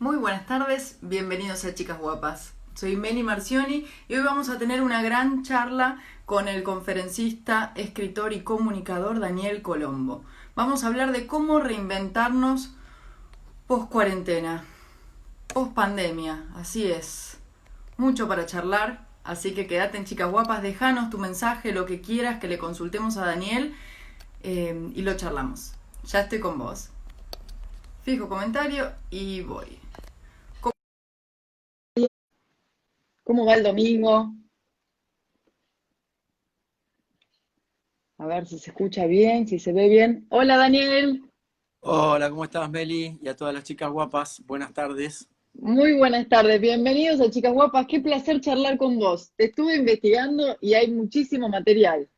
Muy buenas tardes, bienvenidos a Chicas Guapas. Soy Meli Marcioni y hoy vamos a tener una gran charla con el conferencista, escritor y comunicador Daniel Colombo. Vamos a hablar de cómo reinventarnos post cuarentena, post pandemia, así es. Mucho para charlar, así que quédate en Chicas Guapas, déjanos tu mensaje, lo que quieras que le consultemos a Daniel y lo charlamos. Ya estoy con vos. Fijo comentario y voy. ¿Cómo va el domingo? A ver si se escucha bien, si se ve bien. Hola Daniel, Hola, ¿cómo estás, Meli? Y a todas las chicas guapas, buenas tardes. muy buenas tardes, bienvenidos a Chicas Guapas, qué placer charlar con vos. Te estuve investigando y hay muchísimo material.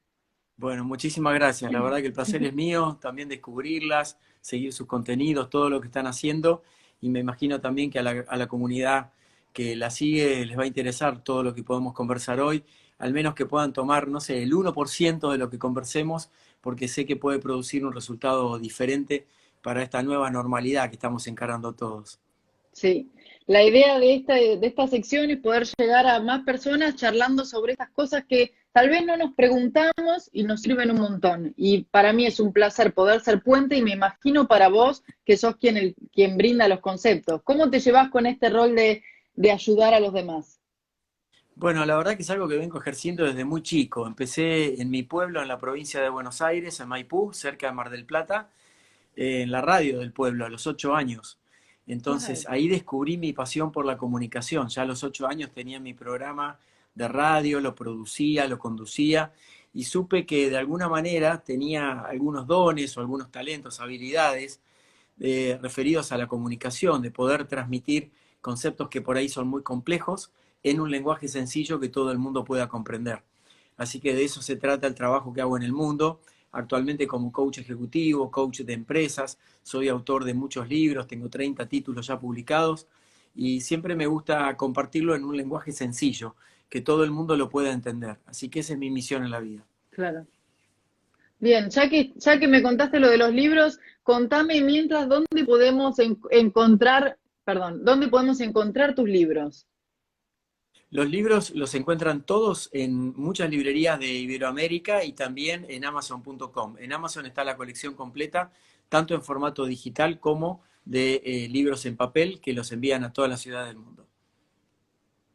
Bueno, muchísimas gracias. La verdad que el placer es mío, también descubrirlas, seguir sus contenidos, todo lo que están haciendo. Y me imagino también que a la comunidad que la sigue les va a interesar todo lo que podemos conversar hoy. Al menos que puedan tomar, no sé, el 1% de lo que conversemos, porque sé que puede producir un resultado diferente para esta nueva normalidad que estamos encarando todos. Sí, la idea de esta sección es poder llegar a más personas charlando sobre estas cosas que tal vez no nos preguntamos y nos sirven un montón. Y para mí es un placer poder ser puente y me imagino para vos que sos quien brinda los conceptos. ¿Cómo te llevas con este rol de ayudar a los demás? Bueno, la verdad que es algo que vengo ejerciendo desde muy chico. Empecé en mi pueblo, en la provincia de Buenos Aires, en Maipú, cerca de Mar del Plata, en la radio del pueblo, a los 8 años. Entonces Wow. ahí descubrí mi pasión por la comunicación. Ya a los 8 años tenía mi programa de radio, lo producía, lo conducía y supe que de alguna manera tenía algunos dones o algunos talentos, habilidades referidos a la comunicación, de poder transmitir conceptos que por ahí son muy complejos en un lenguaje sencillo que todo el mundo pueda comprender. Así que de eso se trata el trabajo que hago en el mundo. Actualmente como coach ejecutivo, coach de empresas, soy autor de muchos libros, tengo 30 títulos ya publicados y siempre me gusta compartirlo en un lenguaje sencillo, que todo el mundo lo pueda entender. Así que esa es mi misión en la vida. Claro. Bien, ya que me contaste lo de los libros, contame mientras dónde podemos encontrar, perdón, dónde podemos encontrar tus libros. Los libros los encuentran todos en muchas librerías de Iberoamérica y también en Amazon.com. En Amazon está la colección completa, tanto en formato digital como de libros en papel que los envían a toda la ciudad del mundo.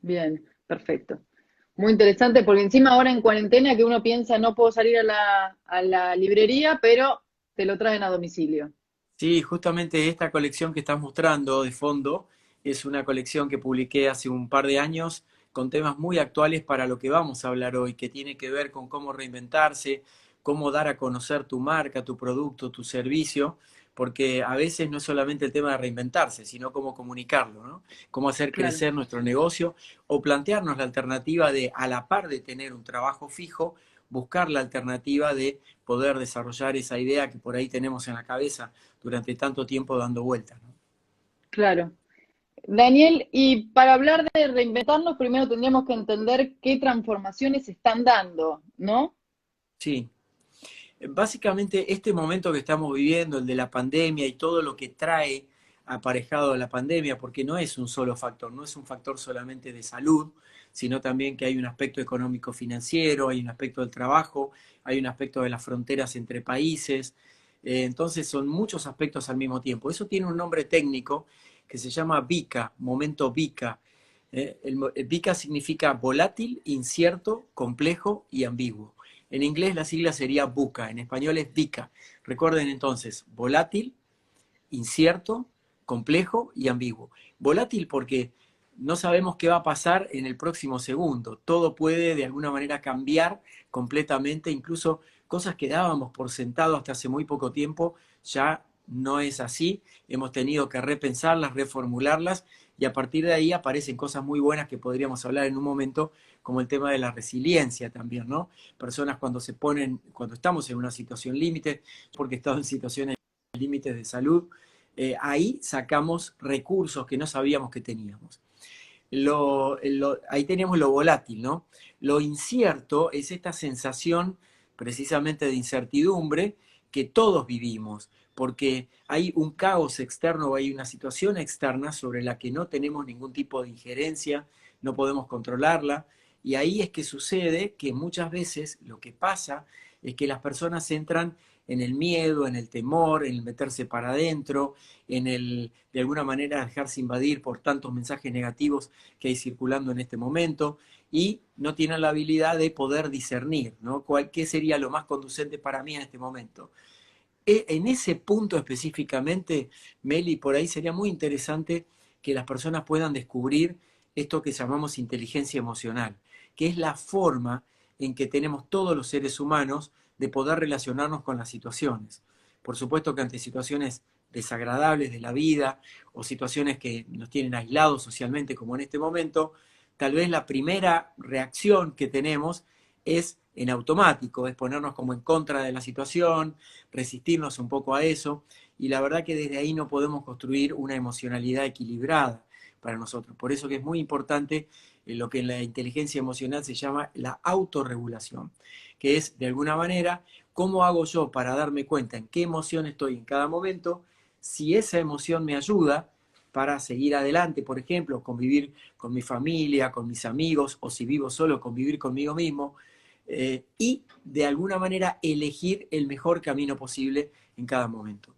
Bien, perfecto. Muy interesante, porque encima ahora en cuarentena que uno piensa no puedo salir a la librería, pero te lo traen a domicilio. Sí, justamente esta colección que estás mostrando de fondo es una colección que publiqué hace un par de años con temas muy actuales para lo que vamos a hablar hoy, que tiene que ver con cómo reinventarse, cómo dar a conocer tu marca, tu producto, tu servicio, porque a veces no es solamente el tema de reinventarse, sino cómo comunicarlo, ¿no? Cómo hacer Claro, crecer nuestro negocio o plantearnos la alternativa de, a la par de tener un trabajo fijo, buscar la alternativa de poder desarrollar esa idea que por ahí tenemos en la cabeza durante tanto tiempo dando vueltas, ¿no? claro. Daniel, y para hablar de reinventarnos, primero tendríamos que entender qué transformaciones se están dando, ¿no? Sí, básicamente este momento que estamos viviendo, el de la pandemia y todo lo que trae aparejado a la pandemia, porque no es un solo factor, no es un factor solamente de salud, sino también que hay un aspecto económico financiero, hay un aspecto del trabajo, hay un aspecto de las fronteras entre países, entonces son muchos aspectos al mismo tiempo. Eso tiene un nombre técnico que se llama VICA, momento VICA. El VICA significa volátil, incierto, complejo y ambiguo. En inglés la sigla sería VUCA, en español es VICA. Recuerden entonces, volátil, incierto, complejo y ambiguo. Volátil porque no sabemos qué va a pasar en el próximo segundo. Todo puede de alguna manera cambiar completamente, incluso cosas que dábamos por sentado hasta hace muy poco tiempo ya no es así. Hemos tenido que repensarlas, reformularlas y a partir de ahí aparecen cosas muy buenas que podríamos hablar en un momento, como el tema de la resiliencia también, ¿no? Personas cuando se ponen, cuando estamos en una situación límite, porque he estado en situaciones límites de salud, ahí sacamos recursos que no sabíamos que teníamos. Ahí teníamos lo volátil, ¿no? Lo incierto es esta sensación precisamente de incertidumbre que todos vivimos, porque hay un caos externo o hay una situación externa sobre la que no tenemos ningún tipo de injerencia, no podemos controlarla, y ahí es que sucede que muchas veces lo que pasa es que las personas entran en el miedo, en el temor, en el meterse para adentro, en el de alguna manera dejarse invadir por tantos mensajes negativos que hay circulando en este momento, y no tienen la habilidad de poder discernir, ¿no? ¿Qué sería lo más conducente para mí en este momento? En ese punto específicamente, Meli, por ahí sería muy interesante que las personas puedan descubrir esto que llamamos inteligencia emocional, que es la forma en que tenemos todos los seres humanos de poder relacionarnos con las situaciones. Por supuesto que ante situaciones desagradables de la vida o situaciones que nos tienen aislados socialmente, como en este momento, tal vez la primera reacción que tenemos es en automático, es ponernos como en contra de la situación, resistirnos un poco a eso, y la verdad que desde ahí no podemos construir una emocionalidad equilibrada para nosotros. Por eso que es muy importante lo que en la inteligencia emocional se llama la autorregulación, que es de alguna manera cómo hago yo para darme cuenta en qué emoción estoy en cada momento, si esa emoción me ayuda para seguir adelante, por ejemplo, convivir con mi familia, con mis amigos, o si vivo solo, convivir conmigo mismo, y de alguna manera elegir el mejor camino posible en cada momento.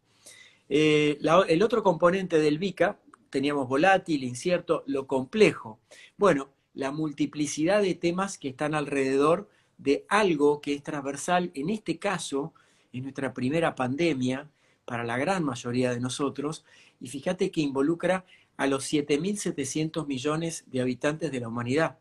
El otro componente del VICA, teníamos volátil, incierto, lo complejo. Bueno, la multiplicidad de temas que están alrededor de algo que es transversal, en este caso, es nuestra primera pandemia para la gran mayoría de nosotros, y fíjate que involucra a los 7.700 millones de habitantes de la humanidad.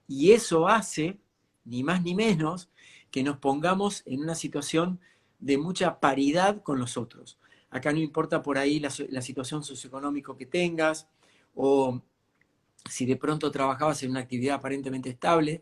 Y eso hace, ni más ni menos, que nos pongamos en una situación de mucha paridad con los otros. Acá no importa por ahí la situación socioeconómica que tengas, o si de pronto trabajabas en una actividad aparentemente estable,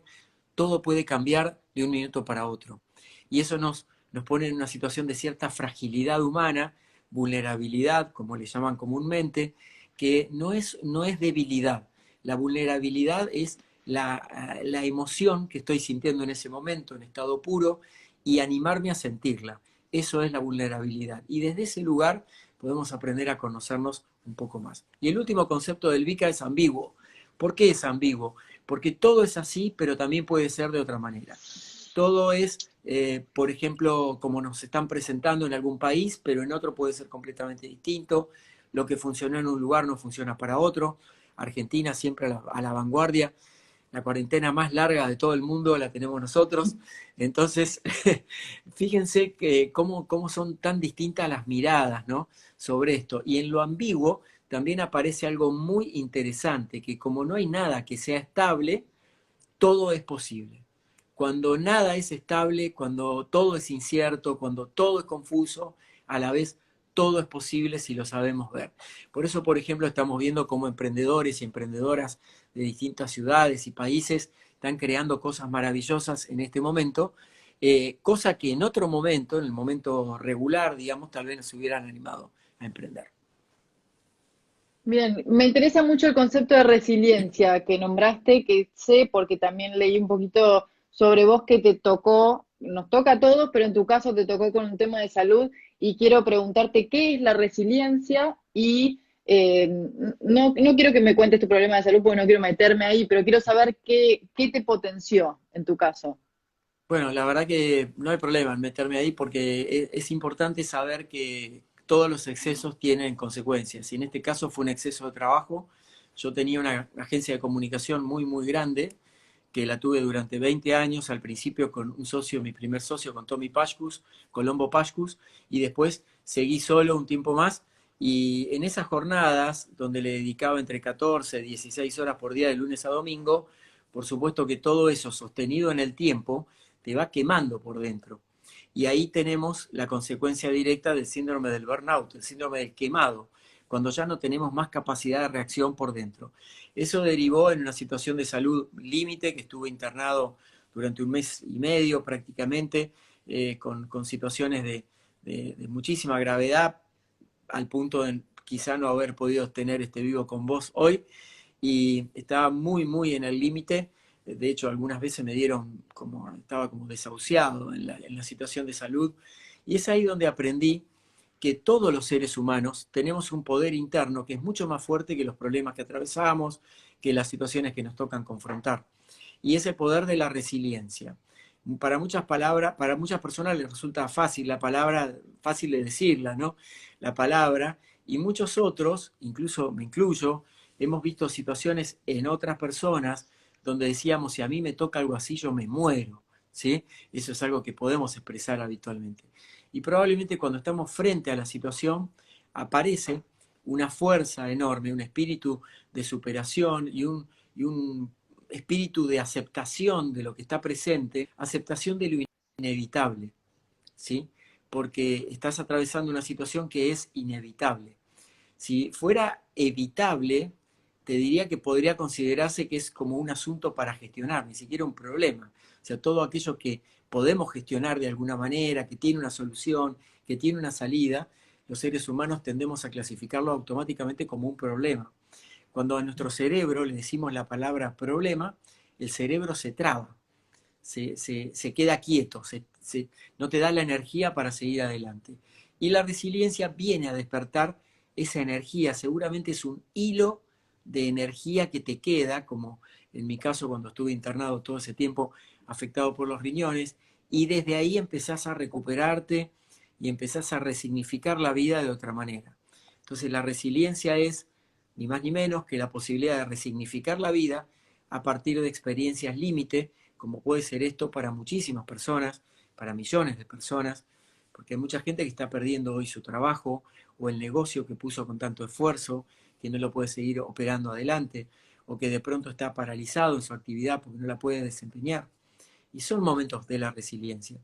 todo puede cambiar de un minuto para otro. Y eso nos pone en una situación de cierta fragilidad humana, vulnerabilidad, como le llaman comúnmente, que no es debilidad. La vulnerabilidad es la emoción que estoy sintiendo en ese momento, en estado puro, y animarme a sentirla. Eso es la vulnerabilidad. Y desde ese lugar podemos aprender a conocernos un poco más. Y el último concepto del VICA es ambiguo. ¿Por qué es ambiguo? Porque todo es así, pero también puede ser de otra manera. Todo es, por ejemplo, como nos están presentando en algún país, pero en otro puede ser completamente distinto. Lo que funcionó en un lugar no funciona para otro. Argentina siempre a la vanguardia. La cuarentena más larga de todo el mundo la tenemos nosotros. Entonces, fíjense que cómo son tan distintas las miradas, ¿no?, sobre esto. Y en lo ambiguo también aparece algo muy interesante, que como no hay nada que sea estable, todo es posible. Cuando nada es estable, cuando todo es incierto, cuando todo es confuso, a la vez todo es posible si lo sabemos ver. Por eso, por ejemplo, estamos viendo cómo emprendedores y emprendedoras de distintas ciudades y países están creando cosas maravillosas en este momento, cosa que en otro momento, en el momento regular, digamos, tal vez no se hubieran animado a emprender. Bien, me interesa mucho el concepto de resiliencia que nombraste, que sé porque también leí un poquito sobre vos que te tocó, nos toca a todos, pero en tu caso te tocó con un tema de salud y quiero preguntarte qué es la resiliencia y no quiero que me cuentes tu problema de salud porque no quiero meterme ahí, pero quiero saber qué te potenció en tu caso. Bueno, la verdad que no hay problema en meterme ahí porque es importante saber que todos los excesos tienen consecuencias. Y en este caso fue un exceso de trabajo. Yo tenía una agencia de comunicación muy, muy grande que la tuve durante 20 años, al principio con un socio, mi primer socio, con Tommy Pashkus, Colombo Pashkus, y después seguí solo un tiempo más. Y en esas jornadas, donde le dedicaba entre 14 y 16 horas por día de lunes a domingo, por supuesto que todo eso sostenido en el tiempo, te va quemando por dentro. Y ahí tenemos la consecuencia directa del síndrome del burnout, el síndrome del quemado, cuando ya no tenemos más capacidad de reacción por dentro. Eso derivó en una situación de salud límite, que estuve internado durante un mes y medio prácticamente, con situaciones de muchísima gravedad, al punto de quizá no haber podido tener este vivo con vos hoy, y estaba muy, muy en el límite. De hecho, algunas veces me dieron estaba como desahuciado en la situación de salud. Y es ahí donde aprendí que todos los seres humanos tenemos un poder interno que es mucho más fuerte que los problemas que atravesamos, que las situaciones que nos tocan confrontar. Y es el poder de la resiliencia. Para muchas personas les resulta fácil la palabra, fácil de decirla, ¿no? La palabra, y muchos otros, incluso me incluyo, hemos visto situaciones en otras personas donde decíamos, si a mí me toca algo así, yo me muero, ¿sí? Eso es algo que podemos expresar habitualmente. Y probablemente cuando estamos frente a la situación, aparece una fuerza enorme, un espíritu de superación y un espíritu de aceptación de lo que está presente, aceptación de lo inevitable, ¿sí? Porque estás atravesando una situación que es inevitable. Si fuera evitable, te diría que podría considerarse que es como un asunto para gestionar, ni siquiera un problema. O sea, todo aquello que podemos gestionar de alguna manera, que tiene una solución, que tiene una salida, los seres humanos tendemos a clasificarlo automáticamente como un problema. Cuando a nuestro cerebro le decimos la palabra problema, el cerebro se traba, se queda quieto, no te da la energía para seguir adelante. Y la resiliencia viene a despertar esa energía, seguramente es un hilo de energía que te queda, como en mi caso cuando estuve internado todo ese tiempo afectado por los riñones, y desde ahí empezás a recuperarte y empezás a resignificar la vida de otra manera. Entonces la resiliencia es ni más ni menos que la posibilidad de resignificar la vida a partir de experiencias límite, como puede ser esto para muchísimas personas, para millones de personas, porque hay mucha gente que está perdiendo hoy su trabajo o el negocio que puso con tanto esfuerzo, que no lo puede seguir operando adelante, o que de pronto está paralizado en su actividad porque no la puede desempeñar. Y son momentos de la resiliencia.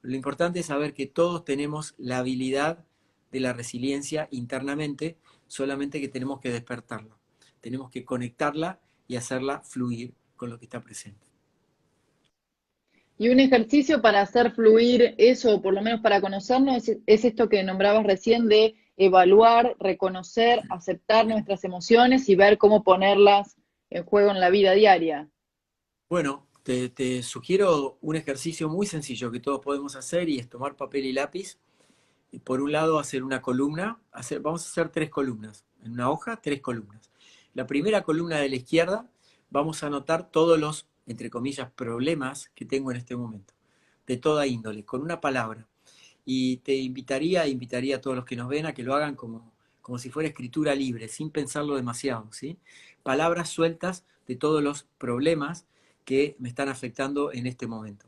Lo importante es saber que todos tenemos la habilidad de la resiliencia internamente, solamente que tenemos que despertarla. Tenemos que conectarla y hacerla fluir con lo que está presente. Y un ejercicio para hacer fluir eso, o por lo menos para conocernos, es esto que nombrabas recién de evaluar, reconocer, aceptar nuestras emociones y ver cómo ponerlas en juego en la vida diaria. Bueno, te sugiero un ejercicio muy sencillo que todos podemos hacer y es tomar papel y lápiz. Y por un lado hacer una columna, vamos a hacer 3 columnas. En una hoja, 3 columnas. La primera columna de la izquierda vamos a anotar todos los, entre comillas, problemas que tengo en este momento, de toda índole, con una palabra. Y te invitaría a todos los que nos ven a que lo hagan como si fuera escritura libre, sin pensarlo demasiado, ¿sí? Palabras sueltas de todos los problemas que me están afectando en este momento.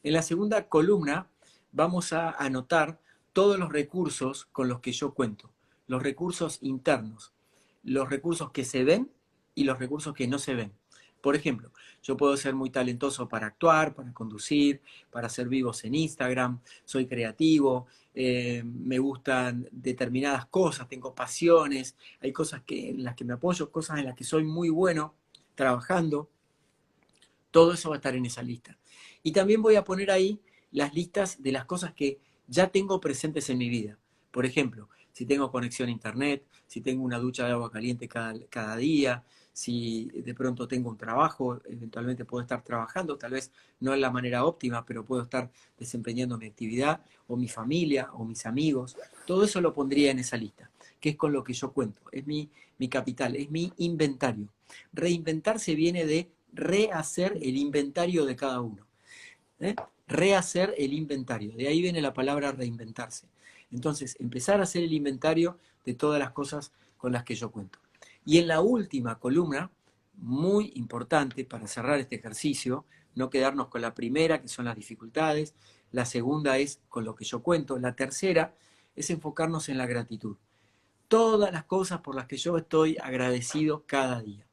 En la segunda columna vamos a anotar todos los recursos con los que yo cuento, los recursos internos, los recursos que se ven y los recursos que no se ven. Por ejemplo, yo puedo ser muy talentoso para actuar, para conducir, para hacer vivos en Instagram, soy creativo, me gustan determinadas cosas, tengo pasiones, hay cosas en las que me apoyo, cosas en las que soy muy bueno trabajando. Todo eso va a estar en esa lista. Y también voy a poner ahí las listas de las cosas que ya tengo presentes en mi vida. Por ejemplo, si tengo conexión a internet, si tengo una ducha de agua caliente cada día, si de pronto tengo un trabajo, eventualmente puedo estar trabajando, tal vez no en la manera óptima, pero puedo estar desempeñando mi actividad, o mi familia, o mis amigos. Todo eso lo pondría en esa lista, que es con lo que yo cuento. Es mi capital, es mi inventario. Reinventarse viene de rehacer el inventario de cada uno. Rehacer el inventario, de ahí viene la palabra reinventarse. Entonces, empezar a hacer el inventario de todas las cosas con las que yo cuento. Y en la última columna, muy importante para cerrar este ejercicio, no quedarnos con la primera, que son las dificultades, la segunda es con lo que yo cuento, la tercera es enfocarnos en la gratitud. Todas las cosas por las que yo estoy agradecido cada día.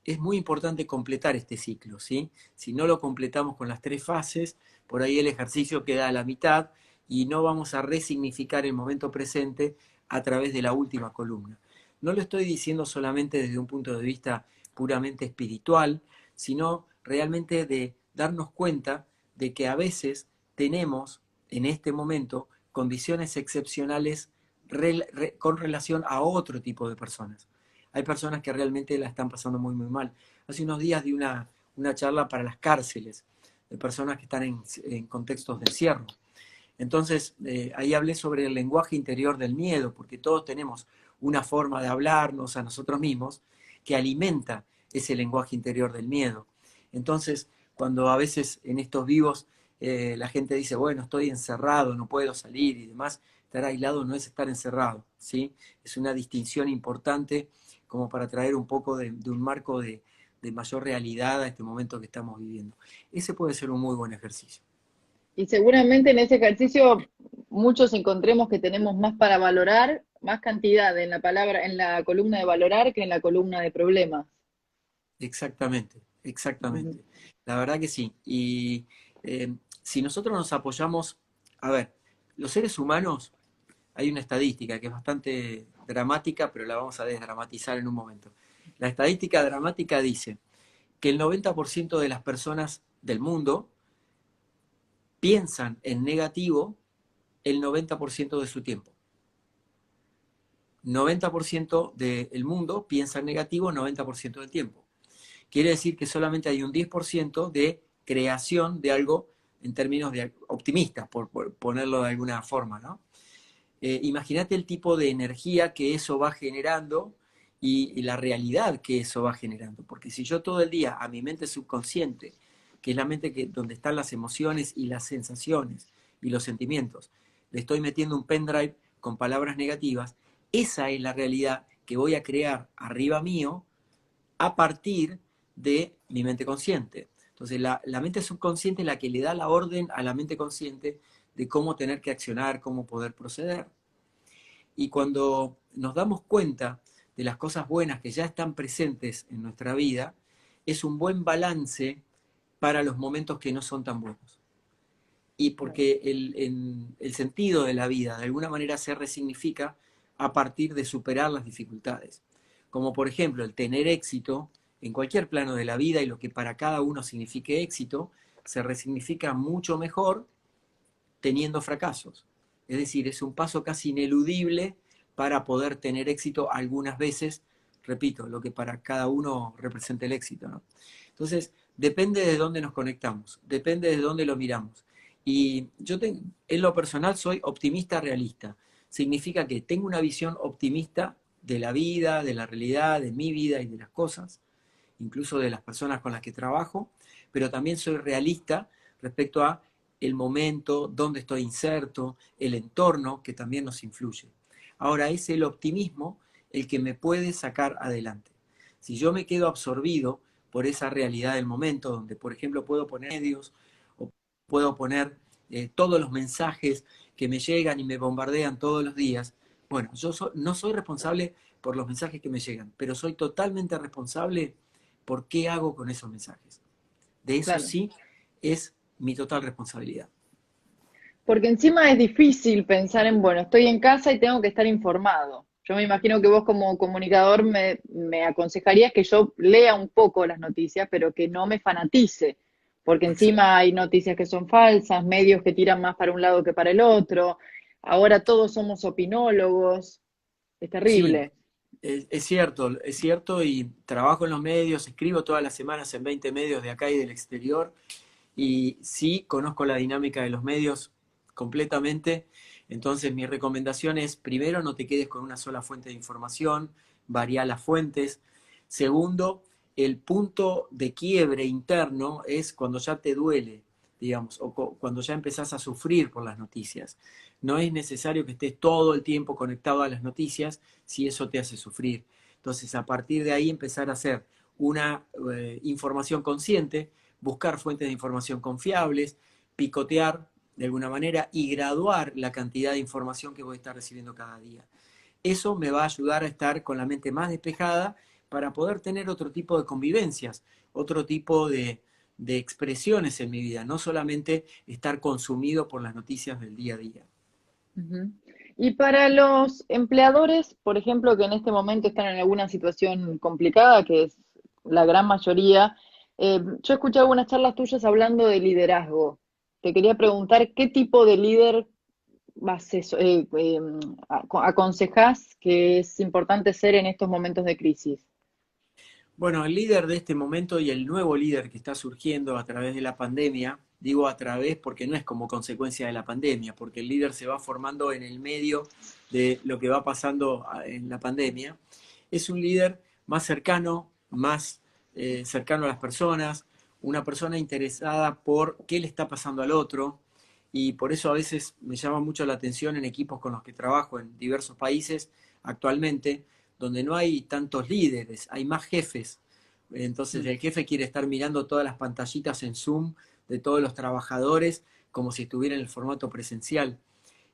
Es muy importante completar este ciclo, ¿sí? Si no lo completamos con las 3 fases, por ahí el ejercicio queda a la mitad y no vamos a resignificar el momento presente a través de la última columna. No lo estoy diciendo solamente desde un punto de vista puramente espiritual, sino realmente de darnos cuenta de que a veces tenemos en este momento condiciones excepcionales con relación a otro tipo de personas. Hay personas que realmente la están pasando muy, muy mal. Hace unos días di una charla para las cárceles, de personas que están en contextos de encierro. Entonces, ahí hablé sobre el lenguaje interior del miedo, porque todos tenemos una forma de hablarnos a nosotros mismos que alimenta ese lenguaje interior del miedo. Entonces, cuando a veces en estos vivos la gente dice, bueno, estoy encerrado, no puedo salir y demás, estar aislado no es estar encerrado, ¿sí? Es una distinción importante como para traer un poco de un marco de mayor realidad a este momento que estamos viviendo. Ese puede ser un muy buen ejercicio. Y seguramente en ese ejercicio muchos encontremos que tenemos más para valorar, más cantidad en la palabra, en la columna de valorar que en la columna de problemas. Exactamente, Ujú. exactamente. La verdad que sí. Y si nosotros nos apoyamos, a ver, los seres humanos, hay una estadística que es bastante dramática, pero la vamos a desdramatizar en un momento. La estadística dramática dice que el 90% de las personas del mundo piensan en negativo el 90% de su tiempo. 90% del mundo piensa en negativo el 90% del tiempo. Quiere decir que solamente hay un 10% de creación de algo en términos de optimistas, por ponerlo de alguna forma, ¿no? Imagínate el tipo de energía que eso va generando y la realidad que eso va generando. Porque si yo todo el día a mi mente subconsciente, que es la mente donde están las emociones y las sensaciones y los sentimientos, le estoy metiendo un pendrive con palabras negativas, esa es la realidad que voy a crear arriba mío a partir de mi mente consciente. Entonces la mente subconsciente es la que le da la orden a la mente consciente de cómo tener que accionar, cómo poder proceder. Y cuando nos damos cuenta de las cosas buenas que ya están presentes en nuestra vida, es un buen balance para los momentos que no son tan buenos. Y porque el sentido de la vida de alguna manera se resignifica a partir de superar las dificultades. Como por ejemplo el tener éxito en cualquier plano de la vida y lo que para cada uno signifique éxito, se resignifica mucho mejor teniendo fracasos. Es decir, es un paso casi ineludible para poder tener éxito algunas veces, repito, lo que para cada uno representa el éxito, ¿no? Entonces, depende de dónde nos conectamos, depende de dónde lo miramos. Y yo en lo personal soy optimista realista. Significa que tengo una visión optimista de la vida, de la realidad, de mi vida y de las cosas, incluso de las personas con las que trabajo, pero también soy realista respecto a el momento, dónde estoy inserto, el entorno que también nos influye. Ahora es el optimismo el que me puede sacar adelante. Si yo me quedo absorbido por esa realidad del momento, donde por ejemplo puedo poner medios o puedo poner todos los mensajes que me llegan y me bombardean todos los días, bueno, no soy responsable por los mensajes que me llegan, pero soy totalmente responsable por qué hago con esos mensajes. De eso Claro. sí es mi total responsabilidad. Porque encima es difícil pensar en, bueno, estoy en casa y tengo que estar informado. Yo me imagino que vos como comunicador me aconsejarías que yo lea un poco las noticias, pero que no me fanatice, porque encima hay noticias que son falsas, medios que tiran más para un lado que para el otro. Ahora todos somos opinólogos, es Sí, terrible. es cierto y trabajo en los medios, escribo todas las semanas en 20 medios de acá y del exterior y sí conozco la dinámica de los medios completamente. Entonces mi recomendación es, primero, no te quedes con una sola fuente de información, varía las fuentes. Segundo, el punto de quiebre interno es cuando ya te duele, digamos, o cuando ya empezás a sufrir por las noticias. No es necesario que estés todo el tiempo conectado a las noticias si eso te hace sufrir. Entonces, a partir de ahí empezar a hacer una información consciente, buscar fuentes de información confiables, picotear de alguna manera y graduar la cantidad de información que voy a estar recibiendo cada día. Eso me va a ayudar a estar con la mente más despejada para poder tener otro tipo de convivencias, otro tipo de expresiones en mi vida, no solamente estar consumido por las noticias del día a día. Ujú. Y para los empleadores, por ejemplo, que en este momento están en alguna situación complicada, que es la gran mayoría, yo escuché algunas charlas tuyas hablando de liderazgo. Te quería preguntar qué tipo de líder aconsejás que es importante ser en estos momentos de crisis. Bueno, el líder de este momento y el nuevo líder que está surgiendo a través de la pandemia digo a través porque no es como consecuencia de la pandemia, porque el líder se va formando en el medio de lo que va pasando en la pandemia, es un líder más cercano, más cercano a las personas, una persona interesada por qué le está pasando al otro, y por eso a veces me llama mucho la atención en equipos con los que trabajo en diversos países actualmente, donde no hay tantos líderes, hay más jefes. Entonces el jefe quiere estar mirando todas las pantallitas en Zoom de todos los trabajadores como si estuviera en el formato presencial.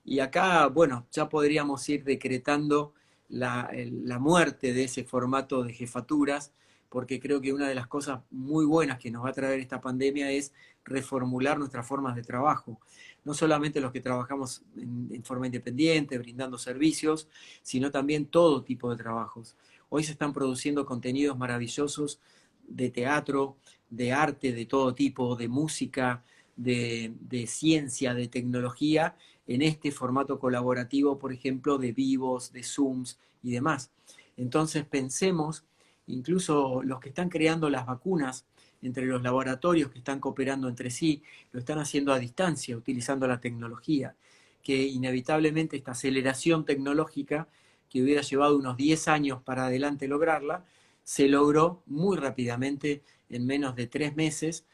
Y acá, bueno, ya podríamos ir decretando la muerte de ese formato de jefaturas, porque creo que una de las cosas muy buenas que nos va a traer esta pandemia es reformular nuestras formas de trabajo. No solamente los que trabajamos en forma independiente, brindando servicios, sino también todo tipo de trabajos. Hoy se están produciendo contenidos maravillosos de teatro, de arte de todo tipo, de música, de ciencia, de tecnología, en este formato colaborativo, por ejemplo, de vivos, de Zooms y demás. Entonces pensemos, incluso los que están creando las vacunas, entre los laboratorios que están cooperando entre sí, lo están haciendo a distancia, utilizando la tecnología, que inevitablemente esta aceleración tecnológica, que hubiera llevado unos 10 años para adelante lograrla, se logró muy rápidamente en menos de 3 meses,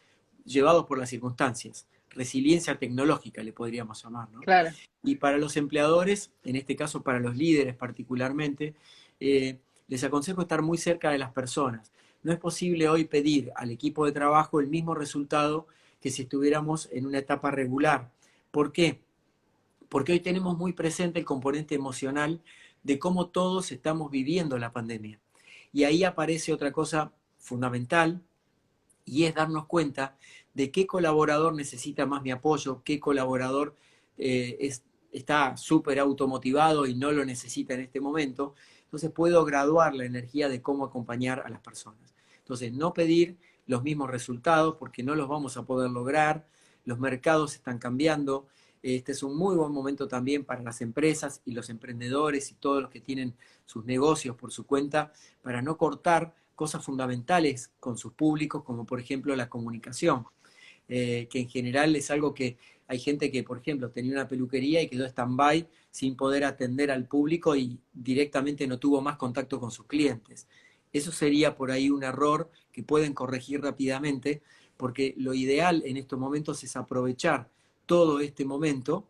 llevados por las circunstancias. Resiliencia tecnológica le podríamos llamar, ¿no? Claro. Y para los empleadores, en este caso para los líderes particularmente, les aconsejo estar muy cerca de las personas. No es posible hoy pedir al equipo de trabajo el mismo resultado que si estuviéramos en una etapa regular. ¿Por qué? Porque hoy tenemos muy presente el componente emocional de cómo todos estamos viviendo la pandemia. Y ahí aparece otra cosa fundamental, y es darnos cuenta de qué colaborador necesita más mi apoyo, qué colaborador está súper automotivado y no lo necesita en este momento. Entonces puedo graduar la energía de cómo acompañar a las personas. Entonces no pedir los mismos resultados porque no los vamos a poder lograr, los mercados están cambiando. Este es un muy buen momento también para las empresas y los emprendedores y todos los que tienen sus negocios por su cuenta para no cortar cosas fundamentales con sus públicos, como por ejemplo la comunicación, que en general es algo que hay gente que, por ejemplo, tenía una peluquería y quedó stand-by sin poder atender al público y directamente no tuvo más contacto con sus clientes. Eso sería por ahí un error que pueden corregir rápidamente, porque lo ideal en estos momentos es aprovechar todo este momento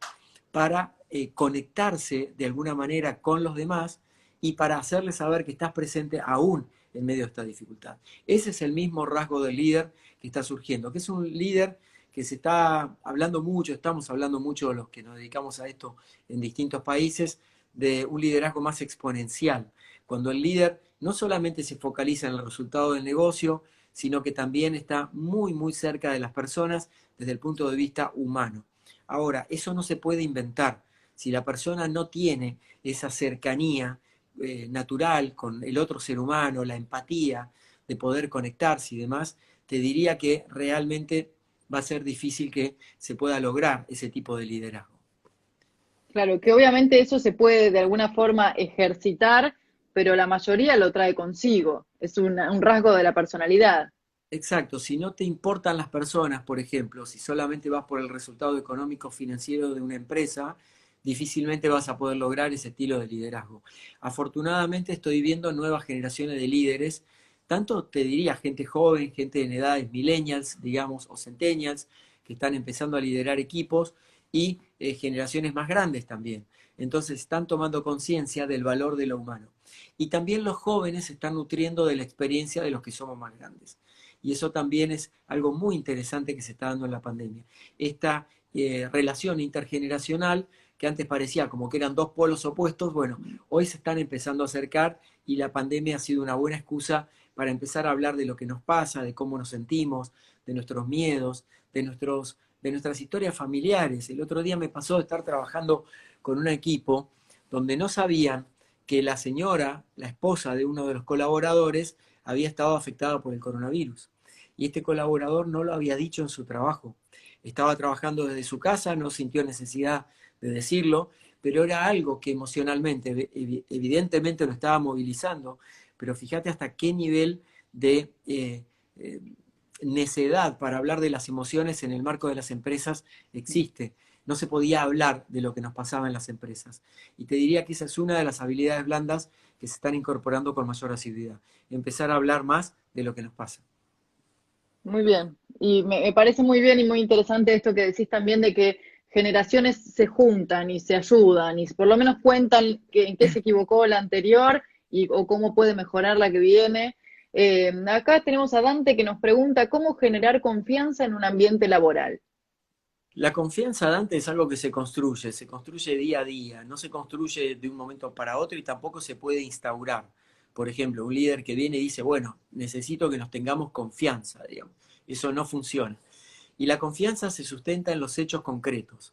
para conectarse de alguna manera con los demás y para hacerles saber que estás presente aún en medio de esta dificultad. Ese es el mismo rasgo del líder que está surgiendo, que es un líder que se está hablando mucho, estamos hablando mucho los que nos dedicamos a esto en distintos países, de un liderazgo más exponencial, cuando el líder no solamente se focaliza en el resultado del negocio, sino que también está muy, muy cerca de las personas desde el punto de vista humano. Ahora, eso no se puede inventar. Si la persona no tiene esa cercanía natural con el otro ser humano, la empatía, de poder conectarse y demás, te diría que realmente va a ser difícil que se pueda lograr ese tipo de liderazgo. Claro, que obviamente eso se puede de alguna forma ejercitar, pero la mayoría lo trae consigo. Es un rasgo de la personalidad. Exacto, si no te importan las personas, por ejemplo, si solamente vas por el resultado económico financiero de una empresa, difícilmente vas a poder lograr ese estilo de liderazgo. Afortunadamente estoy viendo nuevas generaciones de líderes, tanto te diría gente joven, gente en edades millennials, digamos, o centennials, que están empezando a liderar equipos, y generaciones más grandes también. Entonces están tomando conciencia del valor de lo humano. Y también los jóvenes se están nutriendo de la experiencia de los que somos más grandes. Y eso también es algo muy interesante que se está dando en la pandemia. Esta relación intergeneracional que antes parecía como que eran dos polos opuestos, bueno, hoy se están empezando a acercar y la pandemia ha sido una buena excusa para empezar a hablar de lo que nos pasa, de cómo nos sentimos, de nuestros miedos, de nuestras historias familiares. El otro día me pasó de estar trabajando con un equipo donde no sabían que la señora, la esposa de uno de los colaboradores, había estado afectada por el coronavirus. Y este colaborador no lo había dicho en su trabajo. Estaba trabajando desde su casa, no sintió necesidad de decirlo, pero era algo que emocionalmente, evidentemente lo estaba movilizando, pero fíjate hasta qué nivel de necedad para hablar de las emociones en el marco de las empresas existe. No se podía hablar de lo que nos pasaba en las empresas. Y te diría que esa es una de las habilidades blandas que se están incorporando con mayor asiduidad. Empezar a hablar más de lo que nos pasa. Muy bien. Y me parece muy bien y muy interesante esto que decís también de que generaciones se juntan y se ayudan y por lo menos cuentan en qué se equivocó la anterior o cómo puede mejorar la que viene. Acá tenemos a Dante que nos pregunta cómo generar confianza en un ambiente laboral. La confianza, Dante, es algo que se construye día a día, no se construye de un momento para otro y tampoco se puede instaurar. Por ejemplo, un líder que viene y dice, bueno, necesito que nos tengamos confianza, digamos. Eso no funciona. Y la confianza se sustenta en los hechos concretos,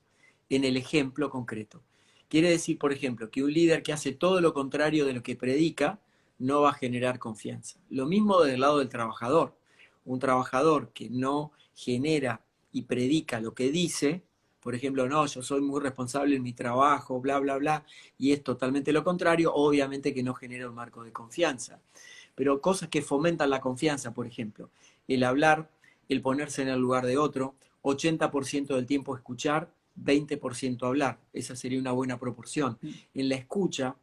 en el ejemplo concreto. Quiere decir, por ejemplo, que un líder que hace todo lo contrario de lo que predica no va a generar confianza. Lo mismo del lado del trabajador. Un trabajador que no genera y predica lo que dice, por ejemplo, no, yo soy muy responsable en mi trabajo, bla, bla, bla, y es totalmente lo contrario, obviamente que no genera un marco de confianza. Pero cosas que fomentan la confianza, por ejemplo, el hablar, el ponerse en el lugar de otro, 80% del tiempo escuchar, 20% hablar. Esa sería una buena proporción. En la escucha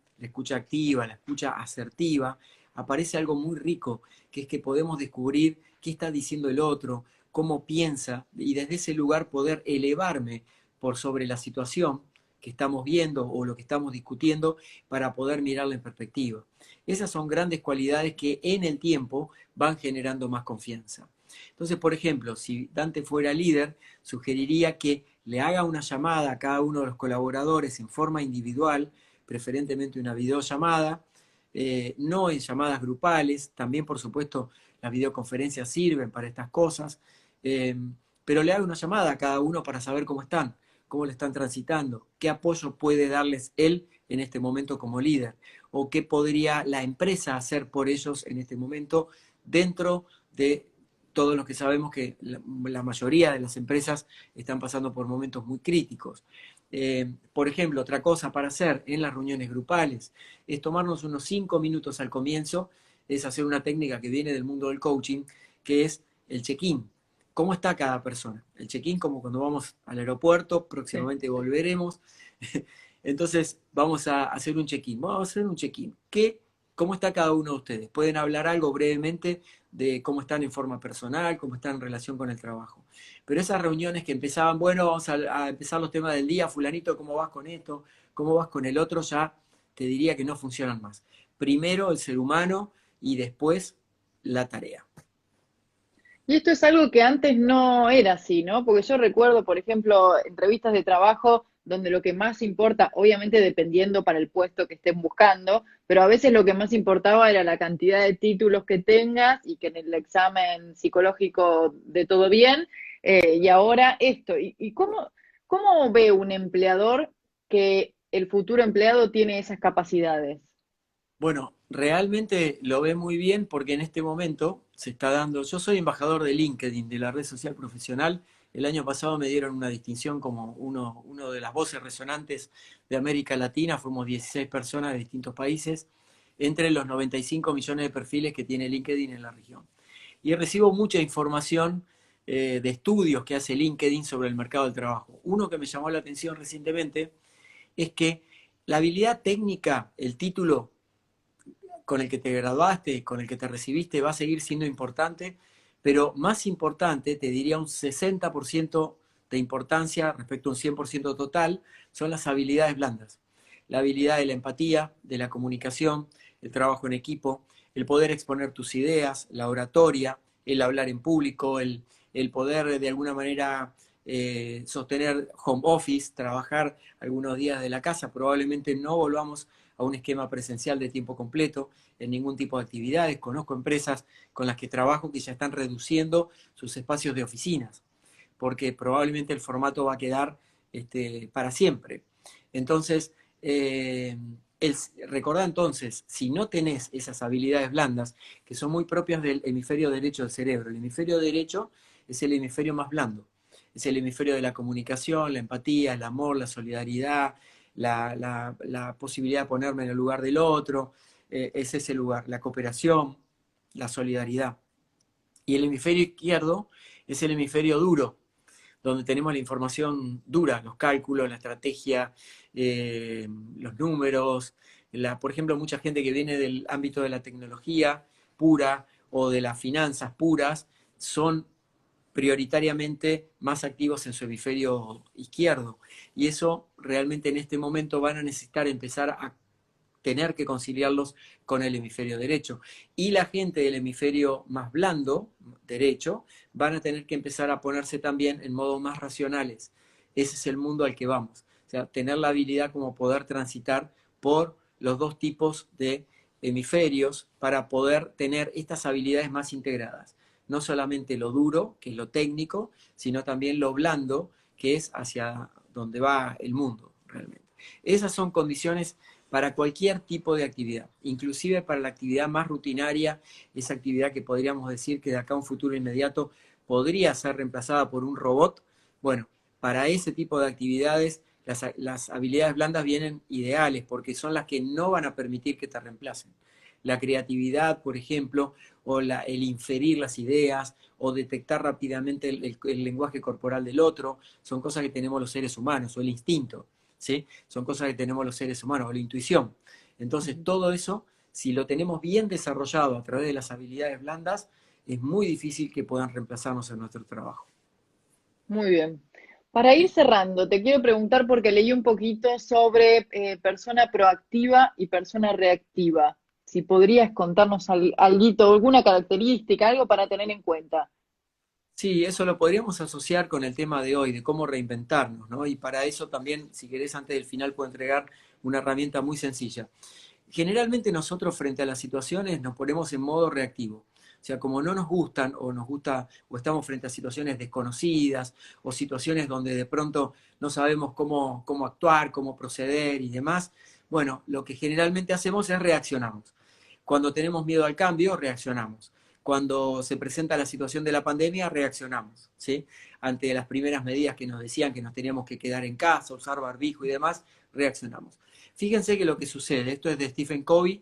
activa, la escucha asertiva, aparece algo muy rico, que es que podemos descubrir qué está diciendo el otro, cómo piensa, y desde ese lugar poder elevarme por sobre la situación que estamos viendo o lo que estamos discutiendo para poder mirarla en perspectiva. Esas son grandes cualidades que en el tiempo van generando más confianza. Entonces, por ejemplo, si Dante fuera líder, sugeriría que le haga una llamada a cada uno de los colaboradores en forma individual, preferentemente una videollamada, no en llamadas grupales, también por supuesto las videoconferencias sirven para estas cosas, eh, pero le haga una llamada a cada uno para saber cómo están, cómo le están transitando, qué apoyo puede darles él en este momento como líder, o qué podría la empresa hacer por ellos en este momento dentro de todos los que sabemos que la mayoría de las empresas están pasando por momentos muy críticos. Por ejemplo, otra cosa para hacer en las reuniones grupales es tomarnos unos 5 minutos al comienzo, es hacer una técnica que viene del mundo del coaching, que es el check-in. ¿Cómo está cada persona? El check-in como cuando vamos al aeropuerto, próximamente volveremos. Entonces vamos a hacer un check-in. Vamos a hacer un check-in. ¿Cómo está cada uno de ustedes? Pueden hablar algo brevemente de cómo están en forma personal, cómo están en relación con el trabajo. Pero esas reuniones que empezaban, bueno, vamos a empezar los temas del día, fulanito, ¿cómo vas con esto? ¿Cómo vas con el otro? Ya te diría que no funcionan más. Primero el ser humano y después la tarea. Y esto es algo que antes no era así, ¿no? Porque yo recuerdo, por ejemplo, entrevistas de trabajo donde lo que más importa, obviamente dependiendo para el puesto que estén buscando, pero a veces lo que más importaba era la cantidad de títulos que tengas y que en el examen psicológico de todo bien. Y ahora esto. ¿Y cómo ve un empleador que el futuro empleado tiene esas capacidades? Bueno, realmente lo ve muy bien porque en este momento se está dando, yo soy embajador de LinkedIn, de la red social profesional. El año pasado me dieron una distinción como uno de las voces resonantes de América Latina, fuimos 16 personas de distintos países, entre los 95 millones de perfiles que tiene LinkedIn en la región. Y recibo mucha información de estudios que hace LinkedIn sobre el mercado del trabajo. Uno que me llamó la atención recientemente es que la habilidad técnica, el título con el que te graduaste, con el que te recibiste, va a seguir siendo importante, pero más importante, te diría un 60% de importancia respecto a un 100% total, son las habilidades blandas. La habilidad de la empatía, de la comunicación, el trabajo en equipo, el poder exponer tus ideas, la oratoria, el hablar en público, el poder de alguna manera sostener home office, trabajar algunos días de la casa. Probablemente no volvamos a un esquema presencial de tiempo completo en ningún tipo de actividades. Conozco empresas con las que trabajo que ya están reduciendo sus espacios de oficinas, porque probablemente el formato va a quedar para siempre. Entonces, recordá entonces, si no tenés esas habilidades blandas, que son muy propias del hemisferio derecho del cerebro, el hemisferio derecho es el hemisferio más blando, es el hemisferio de la comunicación, la empatía, el amor, la solidaridad, la posibilidad de ponerme en el lugar del otro, es ese lugar, la cooperación, la solidaridad. Y el hemisferio izquierdo es el hemisferio duro, donde tenemos la información dura, los cálculos, la estrategia, los números. Por ejemplo, mucha gente que viene del ámbito de la tecnología pura o de las finanzas puras son prioritariamente más activos en su hemisferio izquierdo. Y eso realmente en este momento van a necesitar empezar a tener que conciliarlos con el hemisferio derecho. Y la gente del hemisferio más blando, derecho, van a tener que empezar a ponerse también en modos más racionales. Ese es el mundo al que vamos. O sea, tener la habilidad como poder transitar por los dos tipos de hemisferios para poder tener estas habilidades más integradas. No solamente lo duro, que es lo técnico, sino también lo blando, que es hacia donde va el mundo realmente. Esas son condiciones para cualquier tipo de actividad, inclusive para la actividad más rutinaria, esa actividad que podríamos decir que de acá a un futuro inmediato podría ser reemplazada por un robot. Bueno, para ese tipo de actividades las habilidades blandas vienen ideales porque son las que no van a permitir que te reemplacen. La creatividad, por ejemplo, o el inferir las ideas, o detectar rápidamente el lenguaje corporal del otro, son cosas que tenemos los seres humanos, o el instinto. ¿Sí? Son cosas que tenemos los seres humanos, o la intuición. Entonces, todo eso, si lo tenemos bien desarrollado a través de las habilidades blandas, es muy difícil que puedan reemplazarnos en nuestro trabajo. Muy bien. Para ir cerrando, te quiero preguntar porque leí un poquito sobre persona proactiva y persona reactiva. Si podrías contarnos alguito, alguna característica, algo para tener en cuenta. Sí, eso lo podríamos asociar con el tema de hoy, de cómo reinventarnos, ¿no? Y para eso también, si querés, antes del final puedo entregar una herramienta muy sencilla. Generalmente nosotros frente a las situaciones nos ponemos en modo reactivo. O sea, como no nos gustan o nos gusta o estamos frente a situaciones desconocidas o situaciones donde de pronto no sabemos cómo actuar, cómo proceder y demás, bueno, lo que generalmente hacemos es reaccionamos. Cuando tenemos miedo al cambio, reaccionamos. Cuando se presenta la situación de la pandemia, reaccionamos, ¿sí? Ante las primeras medidas que nos decían que nos teníamos que quedar en casa, usar barbijo y demás, reaccionamos. Fíjense que lo que sucede, esto es de Stephen Covey,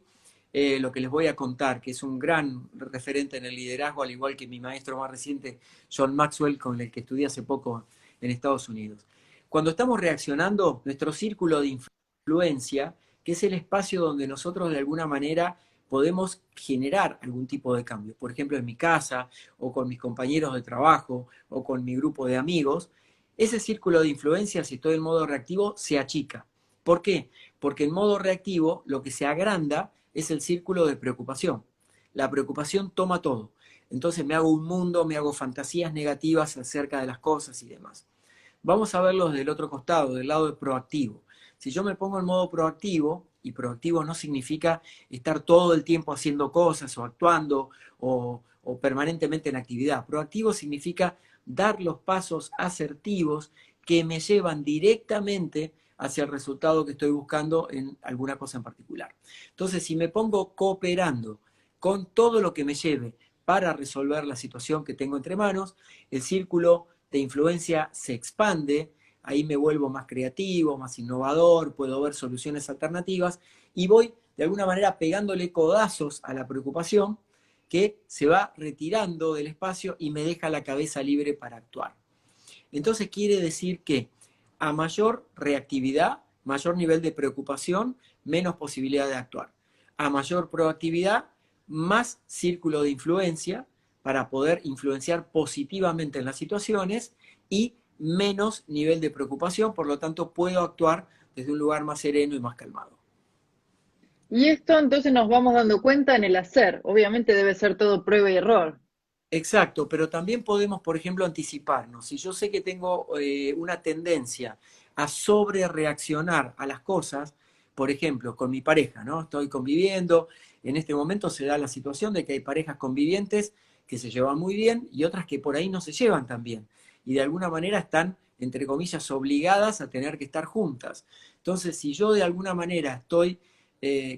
lo que les voy a contar, que es un gran referente en el liderazgo, al igual que mi maestro más reciente, John Maxwell, con el que estudié hace poco en Estados Unidos. Cuando estamos reaccionando, nuestro círculo de influencia, que es el espacio donde nosotros de alguna manera podemos generar algún tipo de cambio. Por ejemplo, en mi casa, o con mis compañeros de trabajo, o con mi grupo de amigos, ese círculo de influencia, si estoy en modo reactivo, se achica. ¿Por qué? Porque en modo reactivo lo que se agranda es el círculo de preocupación. La preocupación toma todo. Entonces me hago un mundo, me hago fantasías negativas acerca de las cosas y demás. Vamos a verlos del otro costado, del lado de proactivo. Si yo me pongo en modo proactivo, y proactivo no significa estar todo el tiempo haciendo cosas o actuando o permanentemente en actividad. Proactivo significa dar los pasos asertivos que me llevan directamente hacia el resultado que estoy buscando en alguna cosa en particular. Entonces, si me pongo cooperando con todo lo que me lleve para resolver la situación que tengo entre manos, el círculo de influencia se expande, ahí me vuelvo más creativo, más innovador, puedo ver soluciones alternativas y voy de alguna manera pegándole codazos a la preocupación que se va retirando del espacio y me deja la cabeza libre para actuar. Entonces quiere decir que a mayor reactividad, mayor nivel de preocupación, menos posibilidad de actuar. A mayor proactividad, más círculo de influencia para poder influenciar positivamente en las situaciones y menos nivel de preocupación, por lo tanto puedo actuar desde un lugar más sereno y más calmado. Y esto entonces nos vamos dando cuenta en el hacer. Obviamente debe ser todo prueba y error. Exacto, pero también podemos, por ejemplo, anticiparnos. Si yo sé que tengo una tendencia a sobre reaccionar a las cosas, por ejemplo, con mi pareja, ¿no? Estoy conviviendo, en este momento se da la situación de que hay parejas convivientes que se llevan muy bien y otras que por ahí no se llevan tan bien. Y de alguna manera están, entre comillas, obligadas a tener que estar juntas. Entonces, si yo de alguna manera estoy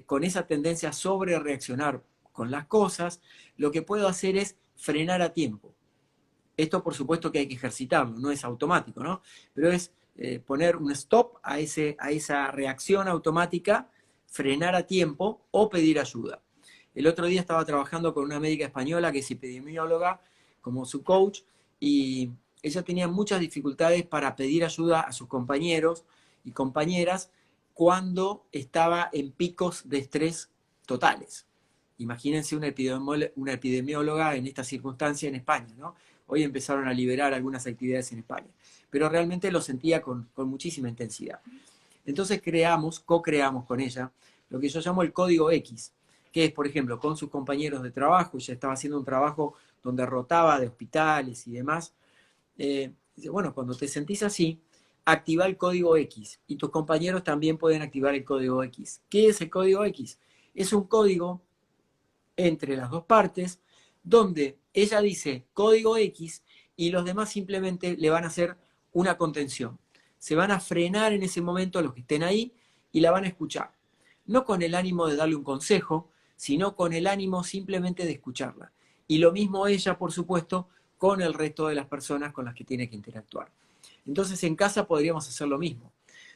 con esa tendencia a sobre reaccionar con las cosas, lo que puedo hacer es frenar a tiempo. Esto por supuesto que hay que ejercitarlo, no es automático, ¿no? Pero es poner un stop a esa reacción automática, frenar a tiempo o pedir ayuda. El otro día estaba trabajando con una médica española que es epidemióloga como su coach, y ella tenía muchas dificultades para pedir ayuda a sus compañeros y compañeras cuando estaba en picos de estrés totales. Imagínense una epidemióloga en esta circunstancia en España, ¿no? Hoy empezaron a liberar algunas actividades en España, pero realmente lo sentía con muchísima intensidad. Entonces co-creamos con ella lo que yo llamo el código X, que es, por ejemplo, con sus compañeros de trabajo. Ella estaba haciendo un trabajo donde rotaba de hospitales y demás. Dice, bueno, cuando te sentís así, activa el código X y tus compañeros también pueden activar el código X. ¿Qué es el código X? Es un código entre las dos partes donde ella dice código X y los demás simplemente le van a hacer una contención. Se van a frenar en ese momento los que estén ahí y la van a escuchar. No con el ánimo de darle un consejo, sino con el ánimo simplemente de escucharla. Y lo mismo ella, por supuesto, con el resto de las personas con las que tiene que interactuar. Entonces en casa podríamos hacer lo mismo.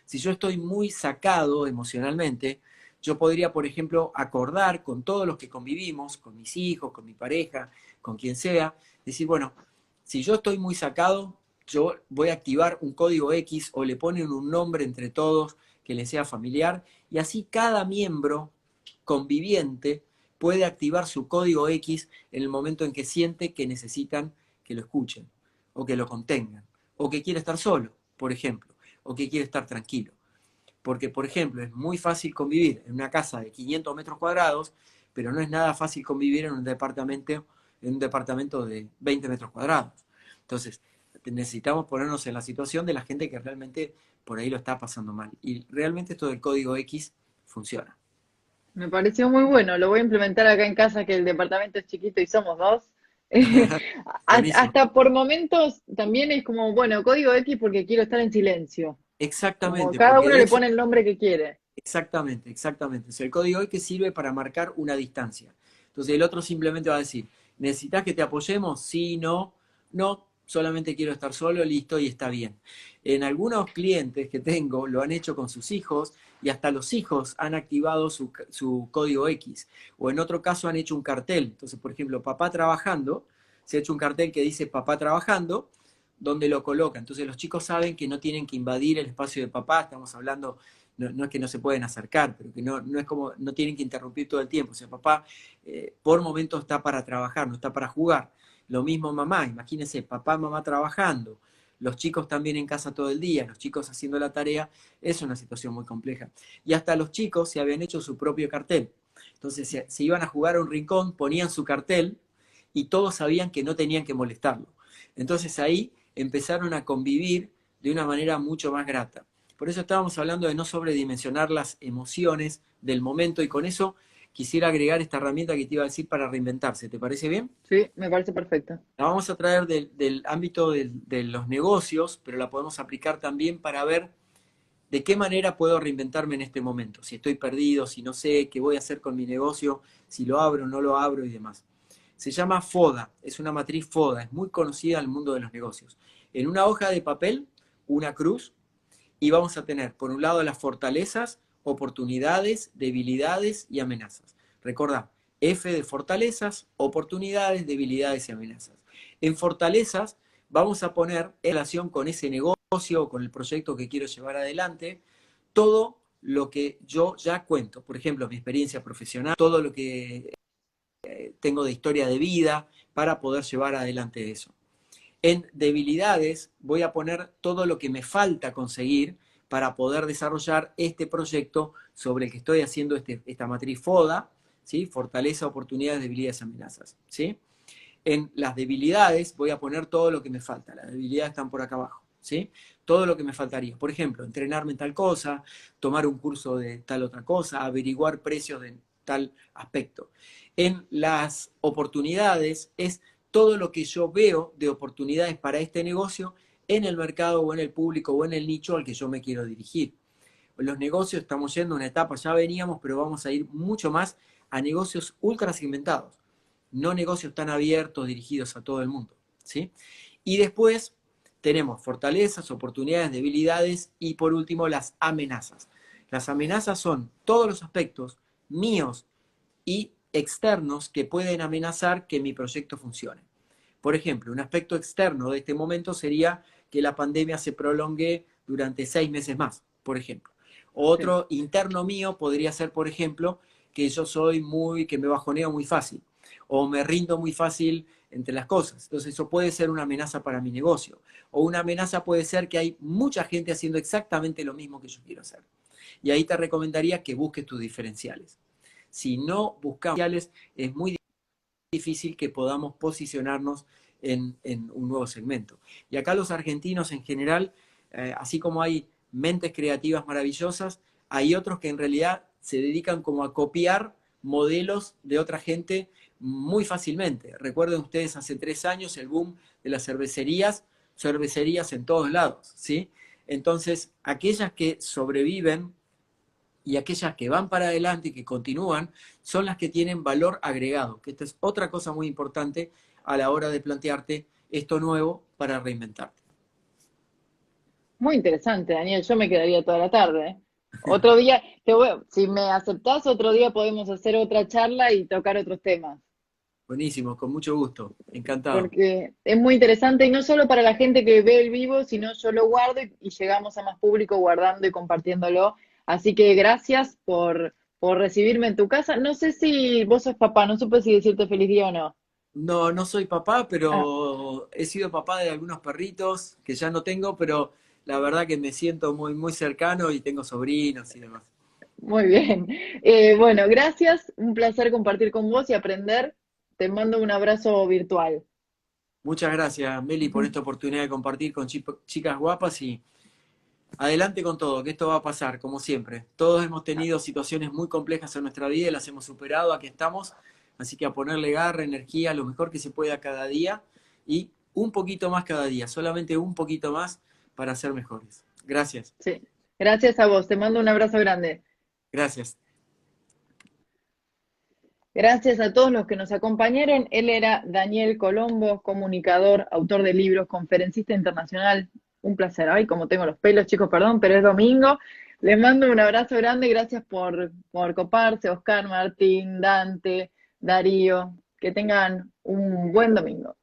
Si yo estoy muy sacado emocionalmente, yo podría, por ejemplo, acordar con todos los que convivimos, con mis hijos, con mi pareja, con quien sea, decir, bueno, si yo estoy muy sacado, yo voy a activar un código X o le ponen un nombre entre todos que le sea familiar y así cada miembro conviviente puede activar su código X en el momento en que siente que necesitan que lo escuchen o que lo contengan o que quiere estar solo, por ejemplo, o que quiere estar tranquilo. Porque, por ejemplo, es muy fácil convivir en una casa de 500 metros cuadrados, pero no es nada fácil convivir en un departamento de 20 metros cuadrados. Entonces, necesitamos ponernos en la situación de la gente que realmente por ahí lo está pasando mal. Y realmente esto del código X funciona. Me pareció muy bueno, lo voy a implementar acá en casa, que el departamento es chiquito y somos dos. Buenísimo. Hasta por momentos también es como, bueno, código X porque quiero estar en silencio. Como Exactamente, cada porque uno de le eso. pone el nombre que quiere. Exactamente, exactamente. O sea, el código X sirve para marcar una distancia. Entonces el otro simplemente va a decir, ¿necesitas que te apoyemos? Sí, no, no, solamente quiero estar solo, listo y está bien. En algunos clientes que tengo lo han hecho con sus hijos y hasta los hijos han activado su código X. O en otro caso han hecho un cartel. Entonces, por ejemplo, papá trabajando, se ha hecho un cartel que dice papá trabajando, donde lo coloca. Entonces los chicos saben que no tienen que invadir el espacio de papá, estamos hablando no es que no se pueden acercar, pero que no es como, no tienen que interrumpir todo el tiempo. O sea, papá por momentos está para trabajar, no está para jugar. Lo mismo mamá, imagínense, papá, mamá trabajando, los chicos también en casa todo el día, los chicos haciendo la tarea, es una situación muy compleja. Y hasta los chicos se habían hecho su propio cartel. Entonces se iban a jugar a un rincón, ponían su cartel y todos sabían que no tenían que molestarlo. Entonces ahí empezaron a convivir de una manera mucho más grata. Por eso estábamos hablando de no sobredimensionar las emociones del momento y con eso quisiera agregar esta herramienta que te iba a decir para reinventarse. ¿Te parece bien? Sí, me parece perfecto. La vamos a traer del ámbito de los negocios, pero la podemos aplicar también para ver de qué manera puedo reinventarme en este momento. Si estoy perdido, si no sé qué voy a hacer con mi negocio, si lo abro o no lo abro y demás. Se llama FODA, es una matriz FODA, es muy conocida en el mundo de los negocios. En una hoja de papel, una cruz, y vamos a tener, por un lado, las fortalezas, oportunidades, debilidades y amenazas. Recordá, F de fortalezas, oportunidades, debilidades y amenazas. En fortalezas vamos a poner en relación con ese negocio, con el proyecto que quiero llevar adelante, todo lo que yo ya cuento. Por ejemplo, mi experiencia profesional, todo lo que tengo de historia de vida para poder llevar adelante eso. En debilidades voy a poner todo lo que me falta conseguir para poder desarrollar este proyecto sobre el que estoy haciendo esta matriz FODA, ¿sí? Fortaleza, oportunidades, debilidades, amenazas. ¿Sí? En las debilidades voy a poner todo lo que me falta. Las debilidades están por acá abajo. ¿Sí? Todo lo que me faltaría. Por ejemplo, entrenarme en tal cosa, tomar un curso de tal otra cosa, averiguar precios de tal aspecto. En las oportunidades es todo lo que yo veo de oportunidades para este negocio en el mercado o en el público o en el nicho al que yo me quiero dirigir. En los negocios estamos yendo a una etapa, ya veníamos, pero vamos a ir mucho más a negocios ultra segmentados, no negocios tan abiertos dirigidos a todo el mundo. ¿Sí? Y después tenemos fortalezas, oportunidades, debilidades y por último las amenazas. Las amenazas son todos los aspectos míos y externos que pueden amenazar que mi proyecto funcione. Por ejemplo, un aspecto externo de este momento sería que la pandemia se prolongue durante 6 meses más, por ejemplo. Sí. Otro interno mío podría ser, por ejemplo, que yo que me bajoneo muy fácil o me rindo muy fácil entre las cosas. Entonces eso puede ser una amenaza para mi negocio. O una amenaza puede ser que hay mucha gente haciendo exactamente lo mismo que yo quiero hacer. Y ahí te recomendaría que busques tus diferenciales. Si no buscamos diferenciales, es muy difícil que podamos posicionarnos en un nuevo segmento. Y acá los argentinos en general, así como hay mentes creativas maravillosas, hay otros que en realidad se dedican como a copiar modelos de otra gente muy fácilmente. Recuerden ustedes hace 3 años el boom de las cervecerías en todos lados, ¿sí? Entonces, aquellas que sobreviven y aquellas que van para adelante y que continúan son las que tienen valor agregado, que esta es otra cosa muy importante a la hora de plantearte esto nuevo para reinventarte. Muy interesante, Daniel. Yo me quedaría toda la tarde. ¿Eh? Otro día, si me aceptás, otro día podemos hacer otra charla y tocar otros temas, Buenísimo, con mucho gusto, encantado. porque es muy interesante y no solo para la gente que ve el vivo, sino yo lo guardo y llegamos a más público guardando y compartiéndolo. Así que gracias por recibirme en tu casa. No sé si vos sos papá, no supe si decirte feliz día o no. No, no soy papá, Ah, pero he sido papá de algunos perritos que ya no tengo, pero la verdad que me siento muy, muy cercano y tengo sobrinos y demás. muy bien. Bueno, gracias. Un placer compartir con vos y aprender. Te mando un abrazo virtual. Muchas gracias, Meli, por esta oportunidad de compartir con chicas guapas y adelante con todo, que esto va a pasar, como siempre. Todos hemos tenido situaciones muy complejas en nuestra vida y las hemos superado, aquí estamos. Así que a ponerle garra, energía, lo mejor que se pueda cada día y un poquito más cada día, solamente un poquito más para ser mejores. Gracias, Sí. Gracias a vos. Te mando un abrazo grande. gracias. Gracias a todos los que nos acompañaron. Él era Daniel Colombo, comunicador, autor de libros, conferencista internacional. Un placer. Ay, como tengo los pelos, chicos, perdón, pero es domingo. Les mando un abrazo grande. Gracias por coparse, Oscar, Martín, Dante, Darío. Que tengan un buen domingo.